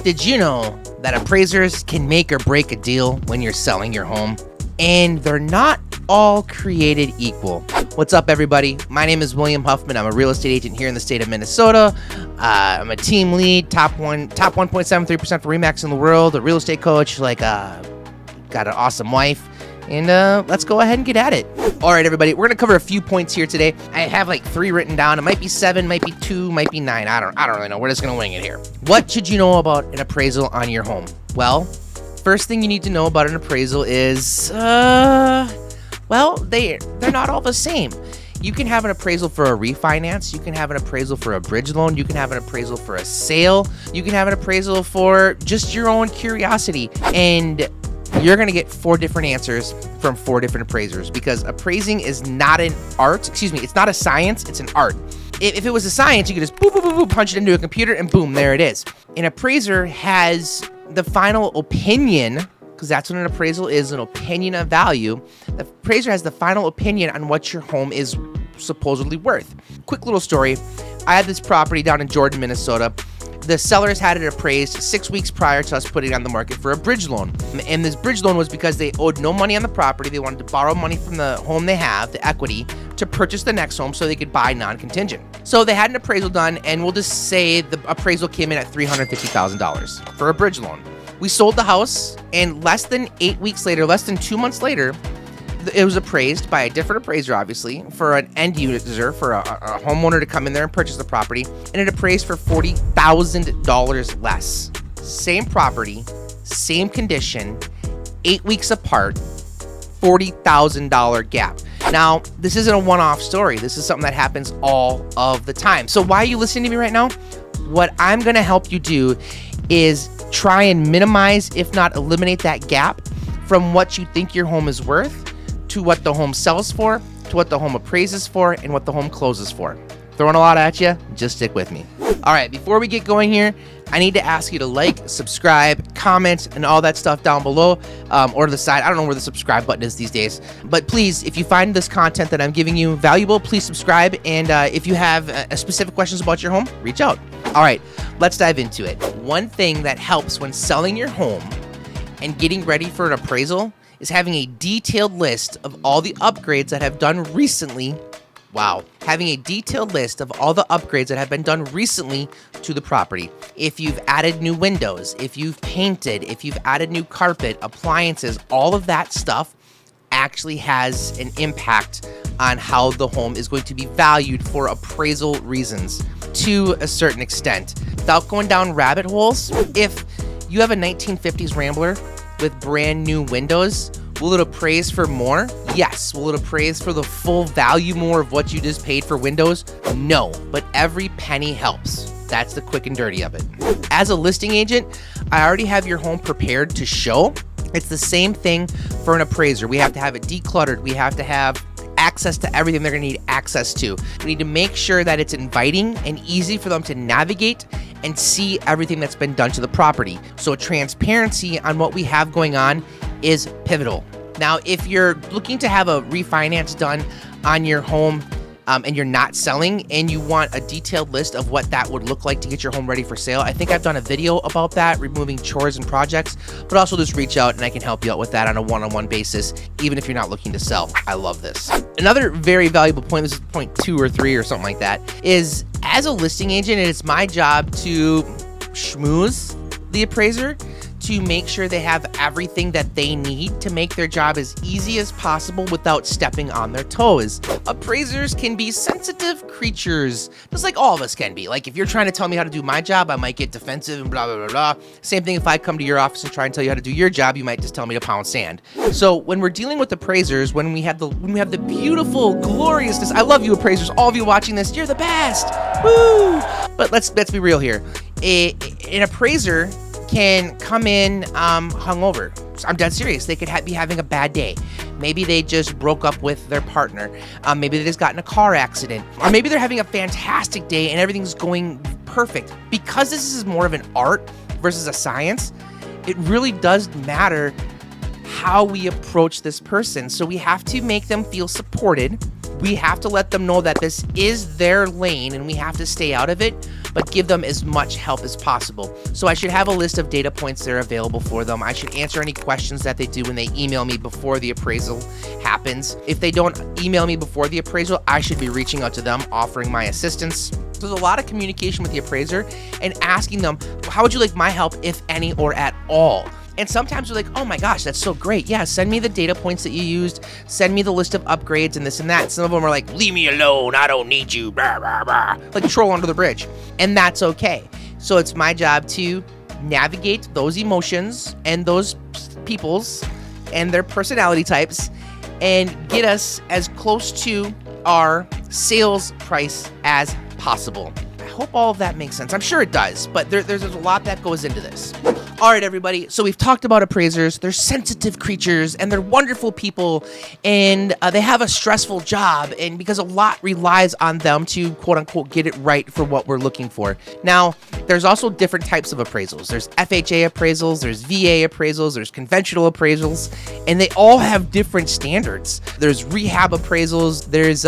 Did you know that appraisers can make or break a deal when you're selling your home? And they're not all created equal. What's up, everybody? My name is William Huffman. I'm a real estate agent here in the state of Minnesota. I'm a team lead, top 1.73% for RE/MAX in the world, a real estate coach, got an awesome wife. And let's go ahead and get at it. All right, everybody, we're gonna cover a few points here today. I have like 3 written down. It might be 7, might be 2, might be 9. I don't really know. We're just gonna wing it here. What should you know about an appraisal on your home? Well, first thing you need to know about an appraisal is, they're not all the same. You can have an appraisal for a refinance. You can have an appraisal for a bridge loan. You can have an appraisal for a sale. You can have an appraisal for just your own curiosity. And you're going to get 4 different answers from 4 different appraisers, because appraising is not an art. It's not a science. It's an art. If it was a science, you could just boop, boop, boop, boop, punch it into a computer and boom, there it is. An appraiser has the final opinion, because that's what an appraisal is, an opinion of value. The appraiser has the final opinion on what your home is supposedly worth. Quick little story. I had this property down in Jordan, Minnesota. The sellers had it appraised 6 weeks prior to us putting it on the market for a bridge loan. And this bridge loan was because they owed no money on the property. They wanted to borrow money from the home they have, the equity, to purchase the next home so they could buy non-contingent. So they had an appraisal done, and we'll just say the appraisal came in at $350,000 for a bridge loan. We sold the house, and less than 8 weeks later, less than 2 months later, it was appraised by a different appraiser, obviously, for an end user, for a homeowner to come in there and purchase the property, and it appraised for $40,000 less. Same property, same condition, 8 weeks apart, $40,000 gap. Now, this isn't a one-off story. This is something that happens all of the time. So why are you listening to me right now? What I'm going to help you do is try and minimize, if not eliminate, that gap from what you think your home is worth to what the home sells for, to what the home appraises for, and what the home closes for. Throwing a lot at you, just stick with me. All right, before we get going here, I need to ask you to like, subscribe, comment, and all that stuff down below, or to the side. I don't know where the subscribe button is these days. But please, if you find this content that I'm giving you valuable, please subscribe. And if you have specific questions about your home, reach out. All right, let's dive into it. One thing that helps when selling your home and getting ready for an appraisal is having a detailed list of all the upgrades that have done recently. Wow. Having a detailed list of all the upgrades that have been done recently to the property. If you've added new windows, if you've painted, if you've added new carpet, appliances, all of that stuff actually has an impact on how the home is going to be valued for appraisal reasons to a certain extent. Without going down rabbit holes, if you have a 1950s Rambler with brand new windows, will it appraise for more? Yes. Will it appraise for the full value more of what you just paid for windows? No, but every penny helps. That's the quick and dirty of it. As a listing agent, I already have your home prepared to show. It's the same thing for an appraiser. We have to have it decluttered. We have to have access to everything they're going to need access to. We need to make sure that it's inviting and easy for them to navigate and see everything that's been done to the property. So transparency on what we have going on is pivotal. Now, if you're looking to have a refinance done on your home and you're not selling and you want a detailed list of what that would look like to get your home ready for sale, I think I've done a video about that, removing chores and projects, but also just reach out and I can help you out with that on a one-on-one basis, even if you're not looking to sell. I love this. Another very valuable point, this is point 2 or 3 or something like that, is as a listing agent, it's my job to schmooze the appraiser to make sure they have everything that they need to make their job as easy as possible without stepping on their toes. Appraisers can be sensitive creatures, just like all of us can be. Like if you're trying to tell me how to do my job, I might get defensive and blah, blah, blah, blah. Same thing if I come to your office and try and tell you how to do your job, you might just tell me to pound sand. So when we're dealing with appraisers, when we have the beautiful gloriousness, I love you appraisers, all of you watching this, you're the best, woo! But let's be real here. An appraiser can come in hungover. I'm dead serious. They could be having a bad day. Maybe they just broke up with their partner. Maybe they just got in a car accident. Or maybe they're having a fantastic day and everything's going perfect. Because this is more of an art versus a science, it really does matter how we approach this person. So we have to make them feel supported. We have to let them know that this is their lane and we have to stay out of it. but give them as much help as possible. So I should have a list of data points that are available for them. I should answer any questions that they do when they email me before the appraisal happens. If they don't email me before the appraisal, I should be reaching out to them, offering my assistance. There's a lot of communication with the appraiser and asking them, how would you like my help, if any or at all? And sometimes they're like, oh my gosh, that's so great. Yeah, send me the data points that you used. Send me the list of upgrades and this and that. Some of them are like, leave me alone. I don't need you. Blah, blah, blah. Like troll under the bridge. And that's okay. So it's my job to navigate those emotions and those peoples and their personality types and get us as close to our sales price as possible. I hope all of that makes sense. I'm sure it does, but there's a lot that goes into this. All right, everybody. So we've talked about appraisers. They're sensitive creatures and they're wonderful people, and they have a stressful job, and because a lot relies on them to quote unquote get it right for what we're looking for. Now, there's also different types of appraisals. There's FHA appraisals, there's VA appraisals, there's conventional appraisals, and they all have different standards. There's rehab appraisals, there's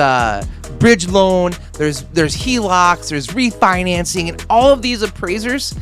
bridge loan, there's HELOCs, there's refinancing, and all of these appraisers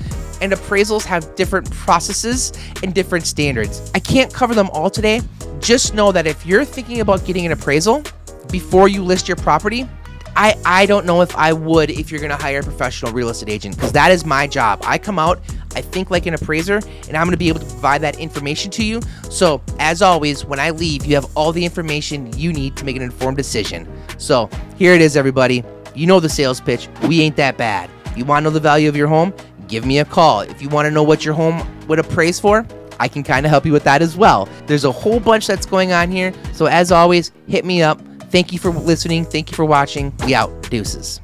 and appraisals have different processes and different standards. I can't cover them all today. Just know that if you're thinking about getting an appraisal before you list your property, I don't know if I would if you're gonna hire a professional real estate agent, because that is my job. I come out, I think like an appraiser, and I'm gonna be able to provide that information to you. So as always, when I leave, you have all the information you need to make an informed decision. So here it is, everybody. You know the sales pitch. We ain't that bad. You wanna know the value of your home? Give me a call. If you wanna know what your home would appraise for, I can kind of help you with that as well. There's a whole bunch that's going on here. So as always, hit me up. Thank you for listening. Thank you for watching. We out. Deuces.